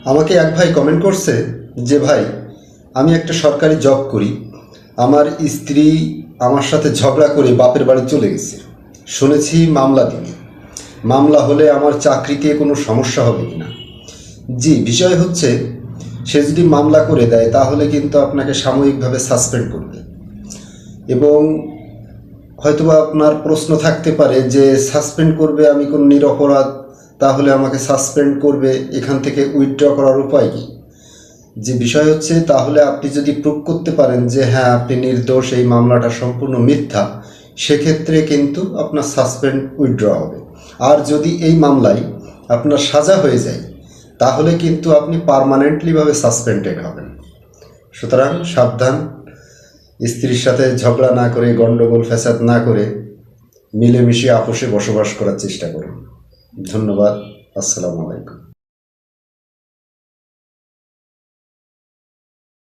আমাকে এক ভাই কমেন্ট করছে যে ভাই, আমি একটা সরকারি জব করি, আমার স্ত্রী আমার সাথে ঝগড়া করে বাপের বাড়ি চলে গেছে, শুনেছি মামলা দিবে, মামলা হলে আমার চাকরিতে কোনো সমস্যা হবে কিনা। জি, বিষয় হচ্ছে সে যদি মামলা করে দেয় তাহলে কিন্তু আপনাকে সাময়িকভাবে সাসপেন্ড করবে। এবং হয়তোবা আপনার প্রশ্ন থাকতে পারে যে সাসপেন্ড করবে, আমি কোনো নিরপরাধ, তাহলে আমাকে সাসপেন্ড করবে, এখান থেকে উইথড্র করার উপায় কী? যে বিষয় হচ্ছে, তাহলে আপনি যদি প্রুভ করতে পারেন যে হ্যাঁ আপনি নির্দোষ, এই মামলাটা সম্পূর্ণ মিথ্যা, সেক্ষেত্রে কিন্তু আপনার সাসপেন্ড উইথড্র হবে। আর যদি এই মামলায় আপনার সাজা হয়ে যায় তাহলে কিন্তু আপনি পার্মানেন্টলিভাবে সাসপেন্ডেড হবেন। সুতরাং সাবধান, স্ত্রীর সাথে ঝগড়া না করে, গণ্ডগোল ফ্যাসাদ না করে মিলেমিশে আপোষে বসবাস করার চেষ্টা করুন। ধন্যবাদ। আসসালামু আলাইকুম।